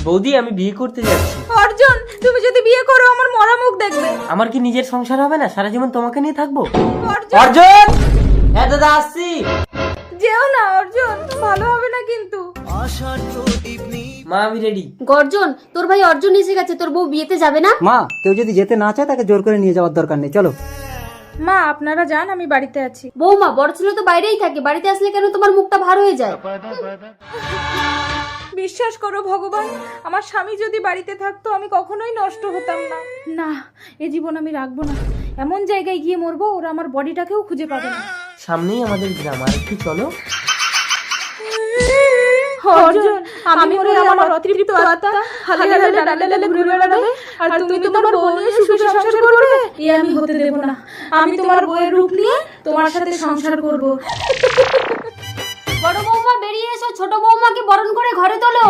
বৌদি আমি বিয়ে করতে যাচ্ছি। অর্জুন, তুমি যদি বিয়ে করো আমার মরা মুখ দেখবে। আমার কি নিজের সংসার হবে না? সারা জীবন তোমাকে নিয়ে থাকবো। অর্জুন, অর্জুন, হ্যাঁ দাদা আসছি। যেও না অর্জুন, ভালো হবে না কিন্তু। মা আমি রেডি। গর্জন, তোর ভাই অর্জুন এসে গেছে, তোর বউ বিয়েতে যাবে না? মা, কেউ যদি যেতে না চায় তাকে জোর করে নিয়ে যাওয়ার দরকার নেই, চলো। মা আপনারা যান, আমি বাড়িতে আছি। বৌমা, বড় ছেলে তো বাইরেই থাকে, বাড়িতে আসলে কেন তোমার মুখটা ভার হয়ে যায়? বিশ্বাস করো ভগবান, আমার স্বামী যদি বাড়িতে থাকতো আমি কখনোই নষ্ট হতাম না। না, এ জীবন আমি রাখবো না। এমন জায়গায় গিয়ে মরবো ওরা আমার বডিটাকেও খুঁজে পাবে না। সামনেই আমাদের গ্রাম, আর একটু চলো। অর্জুন, আমি মরে আমার অতৃপ্ত আত্মা হালে হালে ডালে ডালে ঘুরে বেড়াবে, আর তুমি তোমার বউ নিয়ে সুখে সংসার করবে। এ আমি হতে দেব না। আমি তোমার বউয়ের রূপ নিয়ে তোমার সাথে সংসার করব। বড় বৌমা বেরিয়ে এসো, ছোট বৌমাকে বরণ করে ঘরে তোলো।